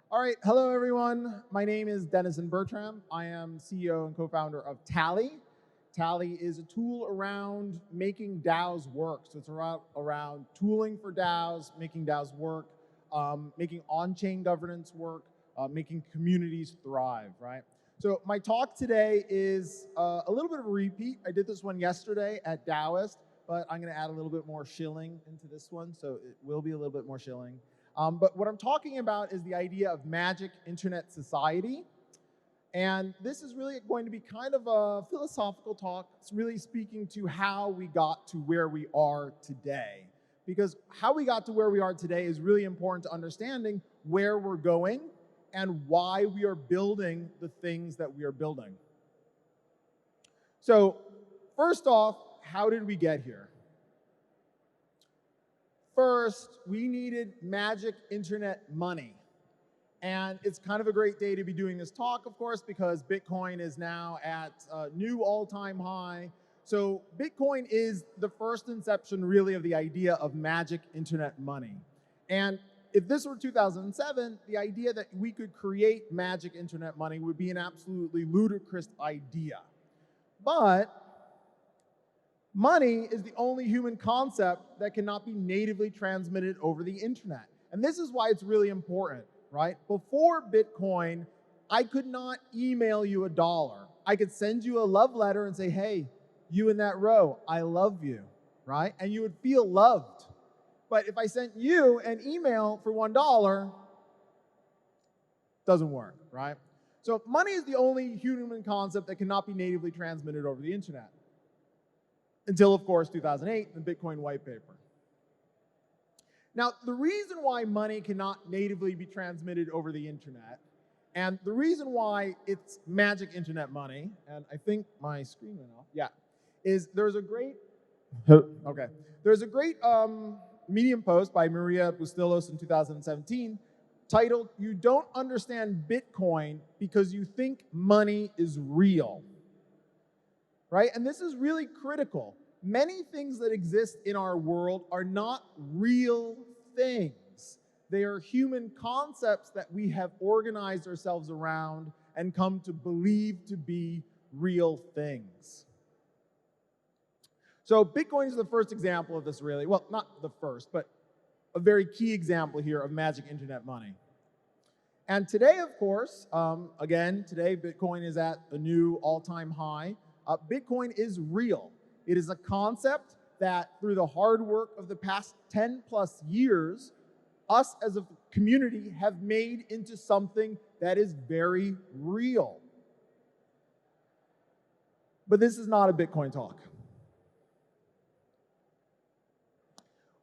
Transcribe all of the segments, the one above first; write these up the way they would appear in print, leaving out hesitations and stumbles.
All right, hello everyone. My name is Dennison Bertram. I am CEO and co-founder of Tally. Tally is a tool around making DAOs work. So it's around tooling for DAOs, making DAOs work, making on-chain governance work, making communities thrive, right? So my talk today is a little bit of a repeat. I did this one yesterday at Daoist, but I'm gonna add a little bit more shilling into this one, so it will be a little bit more shilling. But what I'm talking about is the idea of magic internet society. And this is really going to be kind of a philosophical talk. It's really speaking to how we got to where we are today. Because how we got to where we are today is really important to understanding where we're going and why we are building the things that we are building. So first off, how did we get here? First, we needed magic internet money. And it's kind of a great day to be doing this talk, of course, because Bitcoin is now at a new all-time high. So Bitcoin is the first inception, really, of the idea of magic internet money. And if this were 2007, the idea that we could create magic internet money would be an absolutely ludicrous idea. But money is the only human concept that cannot be natively transmitted over the internet. And this is why it's really important, right? Before Bitcoin, I could not email you $1. I could send you a love letter and say, hey, you in that row, I love you, right? And you would feel loved. But if I sent you an email for $1, doesn't work, right? So money is the only human concept that cannot be natively transmitted over the internet. Until, of course, 2008, the Bitcoin white paper. Now, the reason why money cannot natively be transmitted over the internet, and the reason why it's magic internet money, and I think my screen went off, yeah, is there's a great Medium post by Maria Bustillos in 2017 titled, "You Don't Understand Bitcoin Because You Think Money is Real." Right? And this is really critical. Many things that exist in our world are not real things. They are human concepts that we have organized ourselves around and come to believe to be real things. So Bitcoin is the first example of this, really. Well, not the first, but a very key example here of magic internet money. And today, of course, today Bitcoin is at a new all-time high. Bitcoin is real. It is a concept that through the hard work of the past 10 plus years, us as a community have made into something that is very real. But this is not a Bitcoin talk.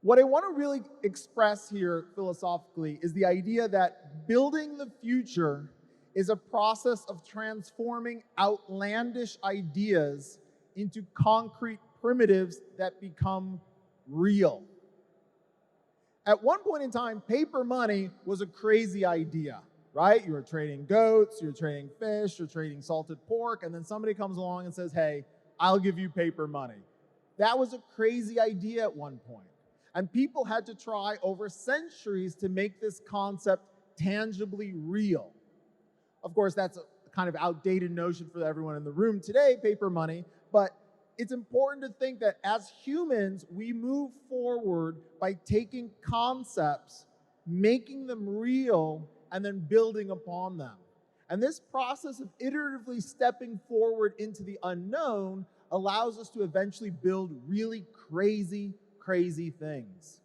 What I want to really express here philosophically is the idea that building the future is a process of transforming outlandish ideas into concrete primitives that become real. At one point in time, paper money was a crazy idea, right? You were trading goats, you were trading fish, you're trading salted pork, and then somebody comes along and says, hey, I'll give you paper money. That was a crazy idea at one point. And people had to try over centuries to make this concept tangibly real. Of course, that's a kind of outdated notion for everyone in the room today, paper money, but it's important to think that as humans, we move forward by taking concepts, making them real, and then building upon them. And this process of iteratively stepping forward into the unknown allows us to eventually build really crazy things.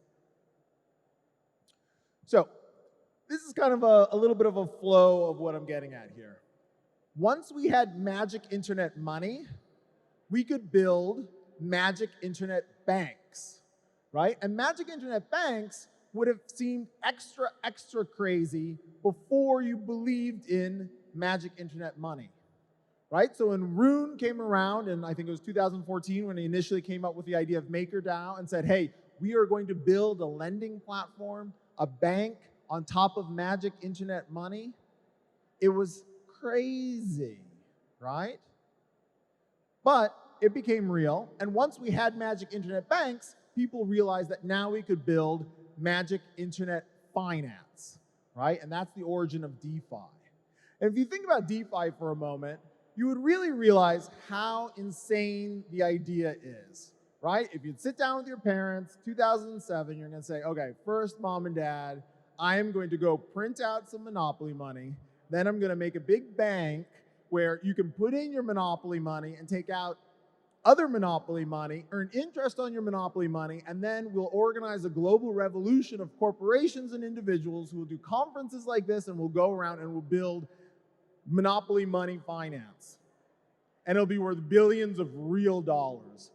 So, this is kind of a little bit of a flow of what I'm getting at here. Once we had magic internet money, we could build magic internet banks, right? And magic internet banks would have seemed extra crazy before you believed in magic internet money, right? So when Rune came around, and I think it was 2014 when he initially came up with the idea of MakerDAO and said, hey, we are going to build a lending platform, a bank on top of magic internet money, it was crazy, right? But it became real, and once we had magic internet banks, people realized that now we could build magic internet finance, right? And that's the origin of DeFi. And if you think about DeFi for a moment, you would really realize how insane the idea is, right? If you'd sit down with your parents, 2007, you're going to say, okay, first, mom and dad, I am going to go print out some Monopoly money. Then I'm going to make a big bank where you can put in your Monopoly money and take out other Monopoly money, earn interest on your Monopoly money, and then we'll organize a global revolution of corporations and individuals who will do conferences like this, and we'll go around and we'll build Monopoly money finance. And it'll be worth billions of real dollars.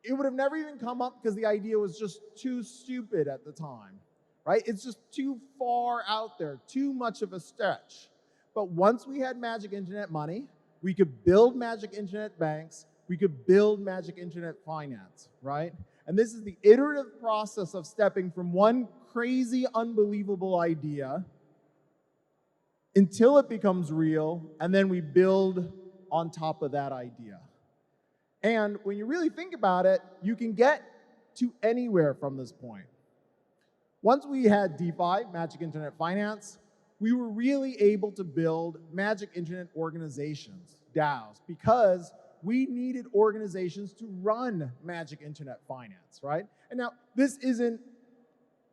It would have never even come up because the idea was just too stupid at the time, right? It's just too far out there, too much of a stretch. But once we had magic internet money, we could build magic internet banks, we could build magic internet finance, right? And this is the iterative process of stepping from one crazy, unbelievable idea until it becomes real, and then we build on top of that idea. And when you really think about it, you can get to anywhere from this point. Once we had DeFi, Magic Internet Finance, we were really able to build Magic Internet organizations, DAOs, because we needed organizations to run Magic Internet Finance, right? And now, this isn't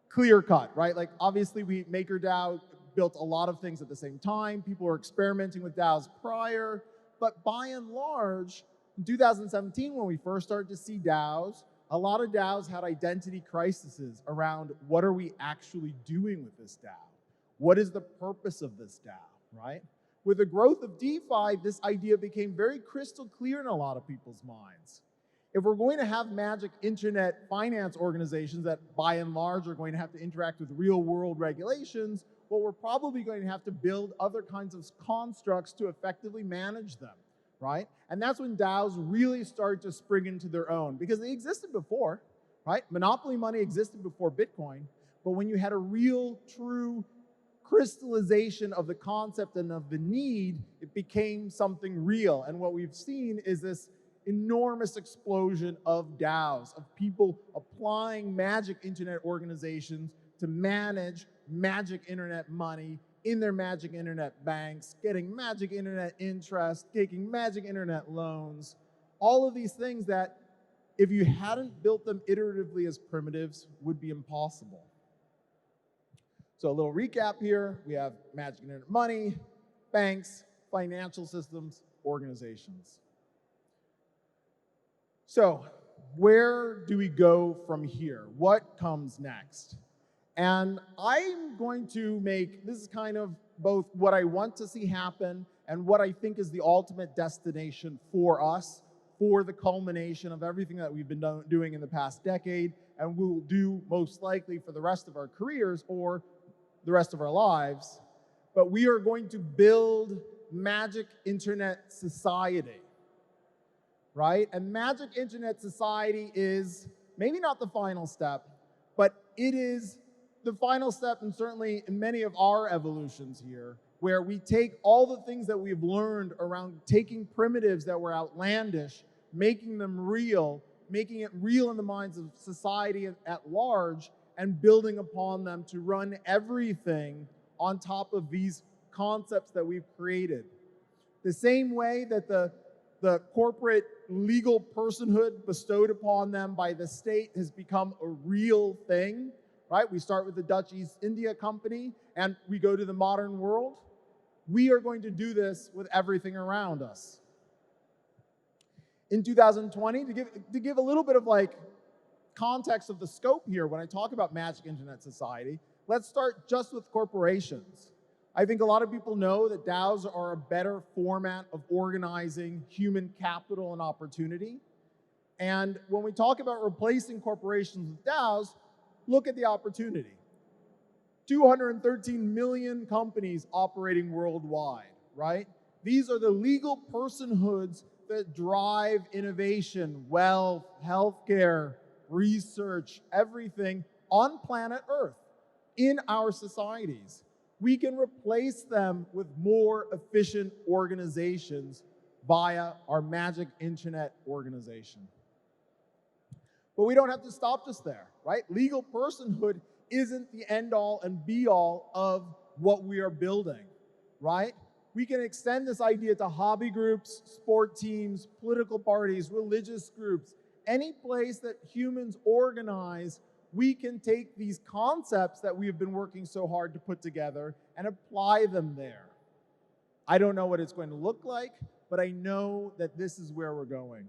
clear-cut, right? Like, obviously, MakerDAO built a lot of things at the same time. People were experimenting with DAOs prior. But by and large, in 2017, when we first started to see DAOs, a lot of DAOs had identity crises around what are we actually doing with this DAO? What is the purpose of this DAO, right? With the growth of DeFi, this idea became very crystal clear in a lot of people's minds. If we're going to have magic internet finance organizations that by and large are going to have to interact with real world regulations, well, we're probably going to have to build other kinds of constructs to effectively manage them, right? And that's when DAOs really started to spring into their own, because they existed before, right? Monopoly money existed before Bitcoin, but when you had a real, true crystallization of the concept and of the need, it became something real. And what we've seen is this enormous explosion of DAOs, of people applying magic internet organizations to manage magic internet money in their magic internet banks, getting magic internet interest, taking magic internet loans, all of these things that, if you hadn't built them iteratively as primitives, would be impossible. So a little recap here. We have magic internet money, banks, financial systems, organizations. So where do we go from here? What comes next? And I'm going to make, this is kind of both what I want to see happen and what I think is the ultimate destination for us, for the culmination of everything that we've been doing in the past decade, and we will do most likely for the rest of our careers or the rest of our lives. But we are going to build magic internet society, right? And magic internet society is maybe not the final step, but it is the final step, and certainly in many of our evolutions here, where we take all the things that we've learned around taking primitives that were outlandish, making them real, making it real in the minds of society at large, and building upon them to run everything on top of these concepts that we've created. The same way that the corporate legal personhood bestowed upon them by the state has become a real thing, right? We start with the Dutch East India Company and we go to the modern world. We are going to do this with everything around us. In 2020, to give a little bit of like context of the scope here when I talk about magic internet society, let's start just with corporations. I think a lot of people know that DAOs are a better format of organizing human capital and opportunity. And when we talk about replacing corporations with DAOs, look at the opportunity. 213 million companies operating worldwide, right? These are the legal personhoods that drive innovation, wealth, healthcare, research, everything on planet Earth, in our societies. We can replace them with more efficient organizations via our magic internet organization. But we don't have to stop just there, right? Legal personhood isn't the end-all and be-all of what we are building, right? We can extend this idea to hobby groups, sport teams, political parties, religious groups, any place that humans organize. We can take these concepts that we have been working so hard to put together and apply them there. I don't know what it's going to look like, but I know that this is where we're going.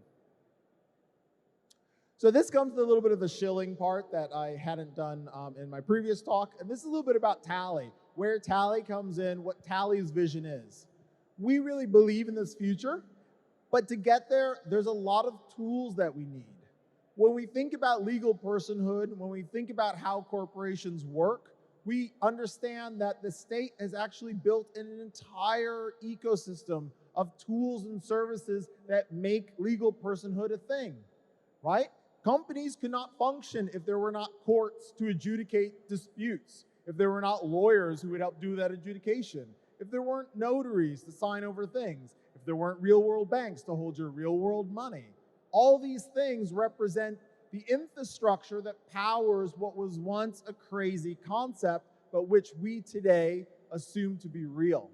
So this comes to a little bit of the shilling part that I hadn't done in my previous talk, and this is a little bit about Tally, where Tally comes in, what Tally's vision is. We really believe in this future, but to get there, there's a lot of tools that we need. When we think about legal personhood, when we think about how corporations work, we understand that the state has actually built an entire ecosystem of tools and services that make legal personhood a thing, right? Companies could not function if there were not courts to adjudicate disputes, if there were not lawyers who would help do that adjudication, if there weren't notaries to sign over things, if there weren't real-world banks to hold your real-world money. All these things represent the infrastructure that powers what was once a crazy concept, but which we today assume to be real.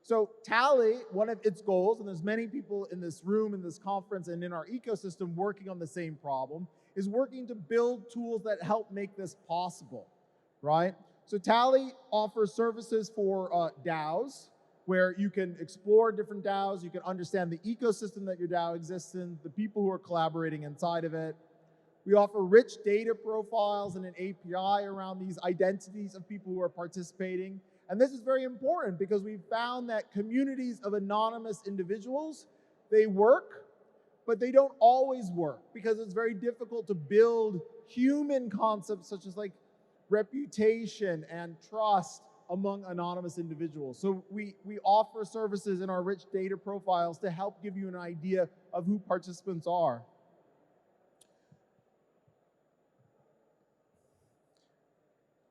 So Tally, one of its goals, and there's many people in this room, in this conference, and in our ecosystem working on the same problem, is working to build tools that help make this possible, right? So Tally offers services for DAOs, where you can explore different DAOs, you can understand the ecosystem that your DAO exists in, the people who are collaborating inside of it. We offer rich data profiles and an API around these identities of people who are participating. And this is very important because we've found that communities of anonymous individuals, they work, but they don't always work because it's very difficult to build human concepts such as like reputation and trust among anonymous individuals. So we offer services in our rich data profiles to help give you an idea of who participants are.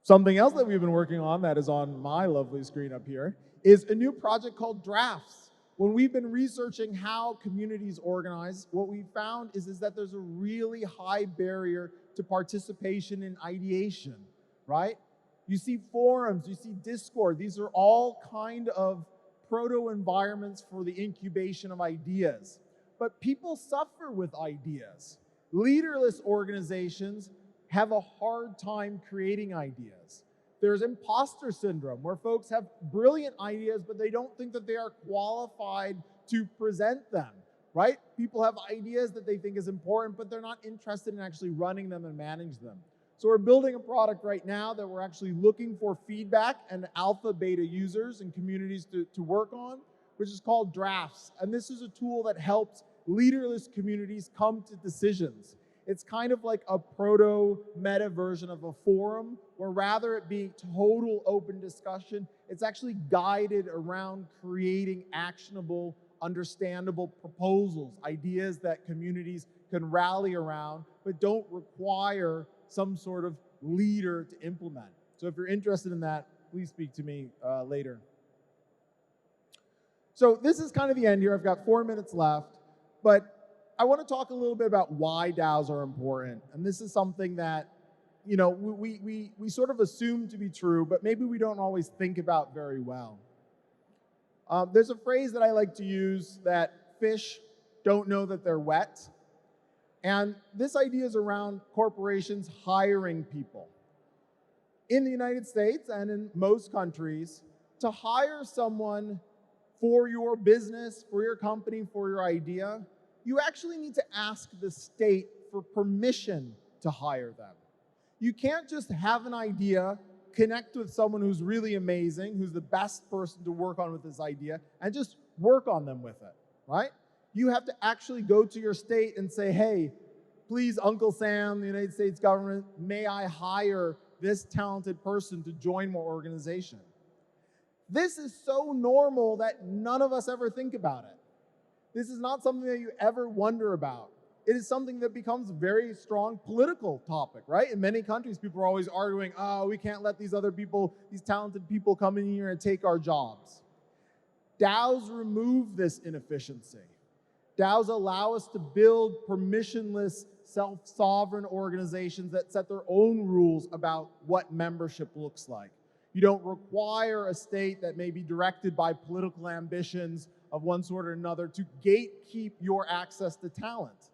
Something else that we've been working on that is on my lovely screen up here is a new project called Drafts. When we've been researching how communities organize, what we found is that there's a really high barrier to participation in ideation, right? You see forums, you see Discord. These are all kind of proto-environments for the incubation of ideas. But people suffer with ideas. Leaderless organizations have a hard time creating ideas. There's imposter syndrome, where folks have brilliant ideas, but they don't think that they are qualified to present them, right? People have ideas that they think is important, but they're not interested in actually running them and manage them. So we're building a product right now that we're actually looking for feedback and alpha beta users and communities to work on, which is called Drafts. And this is a tool that helps leaderless communities come to decisions. It's kind of like a proto-meta version of a forum, where rather it be total open discussion, it's actually guided around creating actionable, understandable proposals, ideas that communities can rally around, but don't require some sort of leader to implement. So if you're interested in that, please speak to me later. So this is kind of the end here. I've got 4 minutes left, but I want to talk a little bit about why DAOs are important. And this is something that, you know, we sort of assume to be true, but maybe we don't always think about very well. There's a phrase that I like to use, that fish don't know that they're wet. And this idea is around corporations hiring people. In the United States and in most countries, to hire someone for your business, for your company, for your idea, you actually need to ask the state for permission to hire them. You can't just have an idea, connect with someone who's really amazing, who's the best person to work on with this idea, and just work on them with it, right? You have to actually go to your state and say, hey, please, Uncle Sam, the United States government, may I hire this talented person to join my organization? This is so normal that none of us ever think about it. This is not something that you ever wonder about. It is something that becomes a very strong political topic, right? In many countries, people are always arguing, oh, we can't let these other people, these talented people come in here and take our jobs. DAOs remove this inefficiency. DAOs allow us to build permissionless self-sovereign organizations that set their own rules about what membership looks like. You don't require a state that may be directed by political ambitions of one sort or another to gatekeep your access to talent.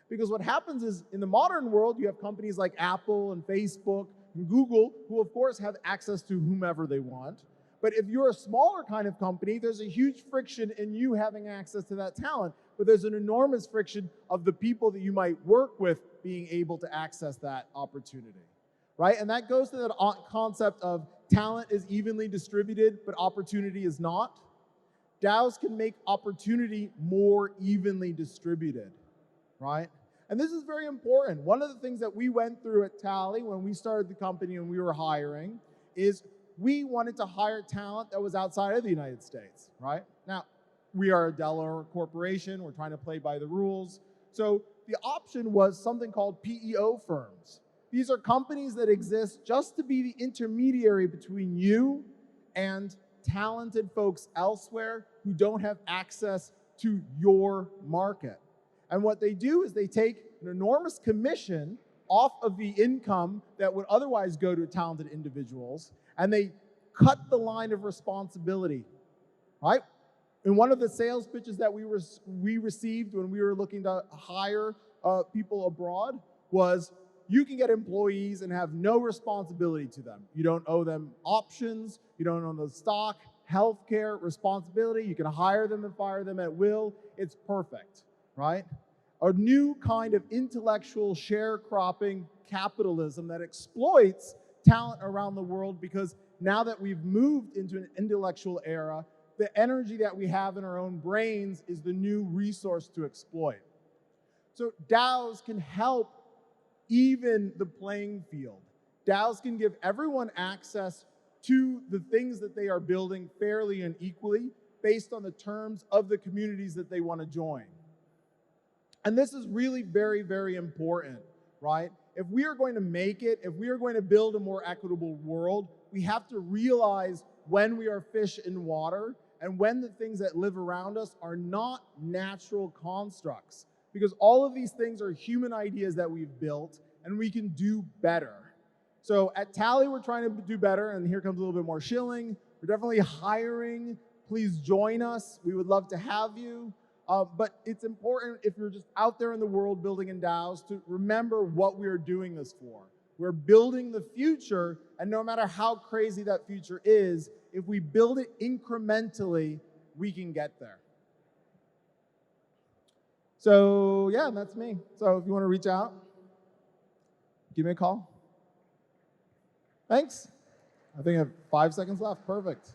Because what happens is, in the modern world, you have companies like Apple and Facebook and Google, who of course have access to whomever they want. But if you're a smaller kind of company, there's a huge friction in you having access to that talent. But there's an enormous friction of the people that you might work with being able to access that opportunity, right? And that goes to that concept of talent is evenly distributed, but opportunity is not. DAOs can make opportunity more evenly distributed, right? And this is very important. One of the things that we went through at Tally when we started the company and we were hiring is we wanted to hire talent that was outside of the United States, right? Now, we are a Delaware corporation. We're trying to play by the rules. So the option was something called PEO firms. These are companies that exist just to be the intermediary between you and talented folks elsewhere who don't have access to your market. And what they do is they take an enormous commission off of the income that would otherwise go to talented individuals, and they cut the line of responsibility, right? In one of the sales pitches that we received when we were looking to hire people abroad was, you can get employees and have no responsibility to them. You don't owe them options, you don't owe them stock, healthcare, responsibility. You can hire them and fire them at will. It's perfect, right? A new kind of intellectual sharecropping capitalism that exploits talent around the world, because now that we've moved into an intellectual era, the energy that we have in our own brains is the new resource to exploit. So DAOs can help even the playing field. DAOs can give everyone access to the things that they are building fairly and equally based on the terms of the communities that they want to join. And this is really very, very important, right? If we are going to make it, if we are going to build a more equitable world, we have to realize when we are fish in water and when the things that live around us are not natural constructs. Because all of these things are human ideas that we've built, and we can do better. So at Tally, we're trying to do better, and here comes a little bit more shilling. We're definitely hiring. Please join us. We would love to have you. But it's important, if you're just out there in the world building in DAOs, to remember what we're doing this for. We're building the future, and no matter how crazy that future is, if we build it incrementally, we can get there. So yeah, that's me. So if you want to reach out, give me a call. Thanks. I think I have 5 seconds left. Perfect.